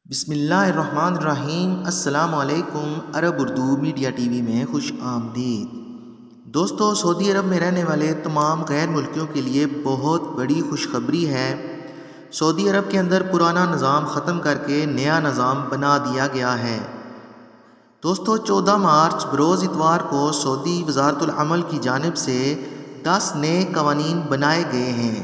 بسم اللہ الرحمن الرحیم۔ السلام علیکم۔ عرب اردو میڈیا ٹی وی میں خوش آمدید۔ دوستو، سعودی عرب میں رہنے والے تمام غیر ملکیوں کے لیے بہت بڑی خوشخبری ہے۔ سعودی عرب کے اندر پرانا نظام ختم کر کے نیا نظام بنا دیا گیا ہے۔ دوستو، 14 مارچ بروز اتوار کو سعودی وزارت العمل کی جانب سے 10 نئے قوانین بنائے گئے ہیں۔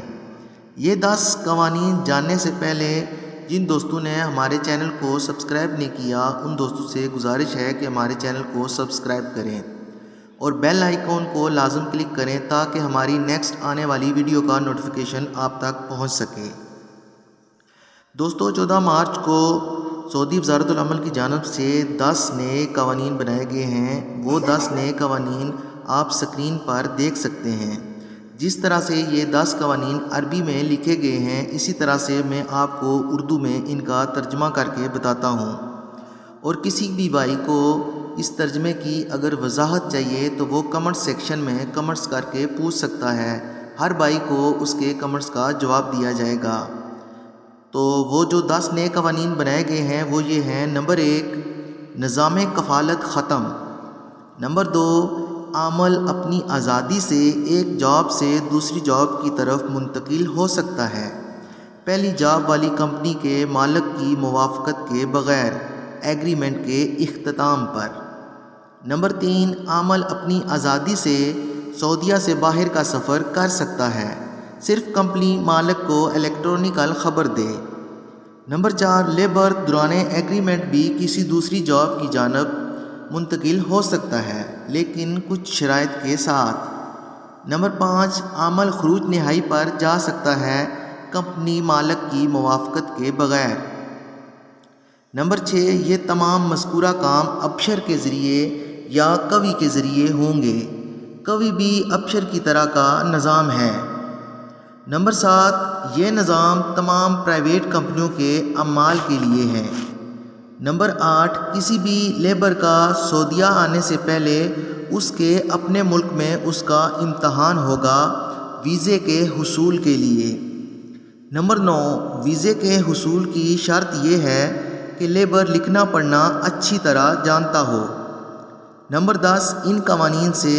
یہ 10 قوانین جاننے سے پہلے جن دوستوں نے ہمارے چینل کو سبسکرائب نہیں کیا، ان دوستوں سے گزارش ہے کہ ہمارے چینل کو سبسکرائب کریں اور بیل آئیکن کو لازم کلک کریں تاکہ ہماری نیکسٹ آنے والی ویڈیو کا نوٹیفیکیشن آپ تک پہنچ سکے۔ دوستو، 14 مارچ کو سعودی وزارت العمل کی جانب سے 10 نئے قوانین بنائے گئے ہیں۔ وہ 10 نئے قوانین آپ سکرین پر دیکھ سکتے ہیں۔ جس طرح سے یہ 10 قوانین عربی میں لکھے گئے ہیں، اسی طرح سے میں آپ کو اردو میں ان کا ترجمہ کر کے بتاتا ہوں، اور کسی بھی بھائی کو اس ترجمے کی اگر وضاحت چاہیے تو وہ کمنٹ سیکشن میں کمنٹس کر کے پوچھ سکتا ہے۔ ہر بھائی کو اس کے کمنٹس کا جواب دیا جائے گا۔ تو وہ جو 10 نئے قوانین بنائے گئے ہیں وہ یہ ہیں۔ نمبر 1، نظام کفالت ختم۔ نمبر 2، عامل اپنی آزادی سے ایک جاب سے دوسری جاب کی طرف منتقل ہو سکتا ہے، پہلی جاب والی کمپنی کے مالک کی موافقت کے بغیر ایگریمنٹ کے اختتام پر۔ نمبر 3، عامل اپنی آزادی سے سعودیہ سے باہر کا سفر کر سکتا ہے، صرف کمپنی مالک کو الیکٹرانکل خبر دے۔ نمبر 4، لیبر دوران ایگریمنٹ بھی کسی دوسری جاب کی جانب منتقل ہو سکتا ہے، لیکن کچھ شرائط کے ساتھ۔ نمبر 5، عامل خروج نہائی پر جا سکتا ہے، کمپنی مالک کی موافقت کے بغیر۔ نمبر 6، یہ تمام مذکورہ کام ابشر کے ذریعے یا کوی کے ذریعے ہوں گے۔ کوی بھی ابشر کی طرح کا نظام ہے۔ نمبر 7، یہ نظام تمام پرائیویٹ کمپنیوں کے عمال کے لیے ہے۔ نمبر 8، کسی بھی لیبر کا سعودیہ آنے سے پہلے اس کے اپنے ملک میں اس کا امتحان ہوگا ویزے کے حصول کے لیے۔ نمبر 9، ویزے کے حصول کی شرط یہ ہے کہ لیبر لکھنا پڑھنا اچھی طرح جانتا ہو۔ نمبر 10، ان قوانین سے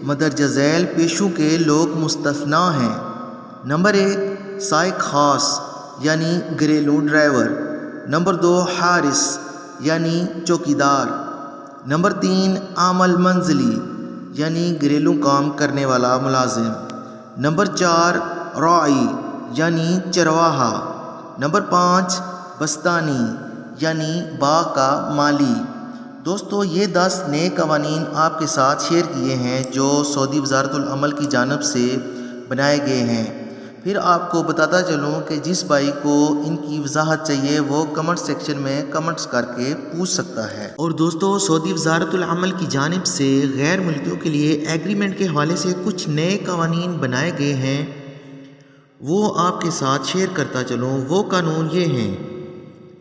مندرجہ ذیل پیشوں کے لوگ مستثنیٰ ہیں۔ نمبر 1، سائق خاص یعنی گھریلو ڈرائیور۔ نمبر 2، حارس یعنی چوکیدار۔ نمبر 3، عامل منزلی یعنی گھریلو کام کرنے والا ملازم۔ نمبر 4، راعی یعنی چرواہا۔ نمبر 5، بستانی یعنی باغ کا مالی۔ دوستو، یہ 10 نئے قوانین آپ کے ساتھ شیئر کیے ہیں جو سعودی وزارت العمل کی جانب سے بنائے گئے ہیں۔ پھر آپ کو بتاتا چلوں کہ جس بھائی کو ان کی وضاحت چاہیے وہ کمنٹ سیکشن میں کمنٹس کر کے پوچھ سکتا ہے۔ اور دوستو، سعودی وزارت العمل کی جانب سے غیر ملکیوں کے لیے ایگریمنٹ کے حوالے سے کچھ نئے قوانین بنائے گئے ہیں، وہ آپ کے ساتھ شیئر کرتا چلوں۔ وہ قانون یہ ہیں۔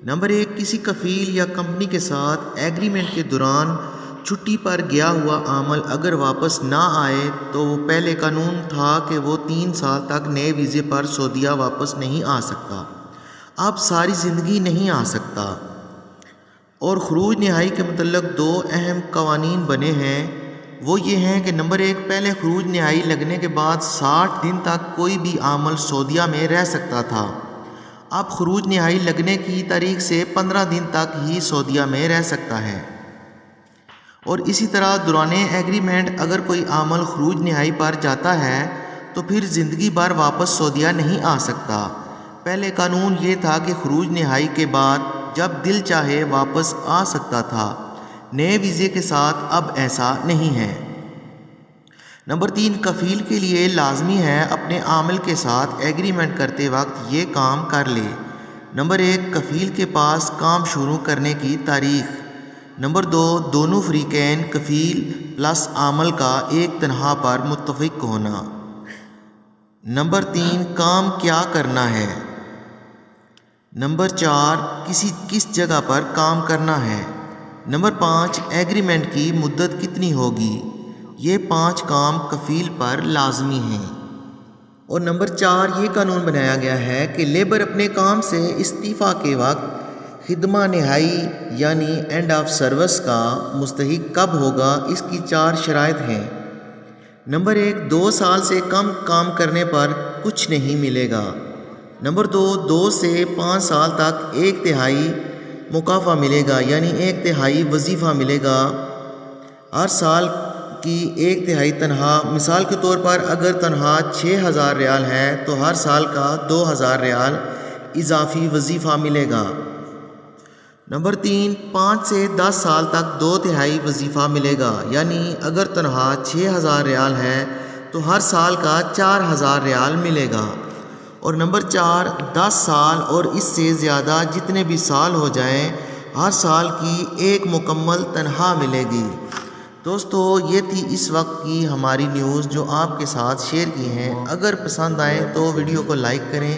نمبر 1، کسی کفیل یا کمپنی کے ساتھ ایگریمنٹ کے دوران چھٹی پر گیا ہوا عامل اگر واپس نہ آئے تو وہ پہلے قانون تھا کہ وہ 3 سال تک نئے ویزے پر سعودیہ واپس نہیں آ سکتا، اب ساری زندگی نہیں آ سکتا۔ اور خروج نہائی کے متعلق 2 اہم قوانین بنے ہیں۔ وہ یہ ہیں کہ نمبر 1، پہلے خروج نہائی لگنے کے بعد 60 دن تک کوئی بھی عامل سعودیہ میں رہ سکتا تھا، اب خروج نہائی لگنے کی تاریخ سے 15 دن تک ہی سعودیہ میں رہ سکتا ہے۔ اور اسی طرح دوران ایگریمنٹ اگر کوئی عامل خروج نہائی پر جاتا ہے تو پھر زندگی بھر واپس سعودیہ نہیں آ سکتا۔ پہلے قانون یہ تھا کہ خروج نہائی کے بعد جب دل چاہے واپس آ سکتا تھا، نئے ویزے کے ساتھ اب ایسا نہیں ہے۔ نمبر 3، کفیل کے لیے لازمی ہے اپنے عامل کے ساتھ ایگریمنٹ کرتے وقت یہ کام کر لے۔ نمبر 1، کفیل کے پاس کام شروع کرنے کی تاریخ۔ نمبر 2، دونوں فریقین کفیل پلس عامل کا ایک تنخواہ پر متفق ہونا۔ نمبر 3، کام کیا کرنا ہے۔ نمبر 4، کس جگہ پر کام کرنا ہے۔ نمبر 5، ایگریمنٹ کی مدت کتنی ہوگی۔ یہ 5 کام کفیل پر لازمی ہیں۔ اور نمبر 4، یہ قانون بنایا گیا ہے کہ لیبر اپنے کام سے استعفیٰ کے وقت خدمہ نہائی یعنی اینڈ آف سروس کا مستحق کب ہوگا؟ اس کی 4 شرائط ہیں۔ نمبر 1، 2 سال سے کم کام کرنے پر کچھ نہیں ملے گا۔ نمبر 2، 2 سے 5 سال تک 1/3 مکافہ ملے گا، یعنی 1/3 وظیفہ ملے گا۔ ہر سال کی 1/3 تنخواہ، مثال کے طور پر اگر تنخواہ 6000 ریال ہے تو ہر سال کا 2000 ریال اضافی وظیفہ ملے گا۔ نمبر 3، 5 سے 10 سال تک 2/3 وظیفہ ملے گا، یعنی اگر تنخواہ 6000 ریال ہے تو ہر سال کا 4000 ریال ملے گا۔ اور نمبر 4، 10 سال اور اس سے زیادہ جتنے بھی سال ہو جائیں، ہر سال کی 1 مکمل تنخواہ ملے گی۔ دوستو، یہ تھی اس وقت کی ہماری نیوز جو آپ کے ساتھ شیئر کی ہیں۔ اگر پسند آئیں تو ویڈیو کو لائک کریں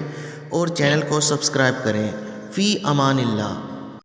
اور چینل کو سبسکرائب کریں۔ فی امان اللہ۔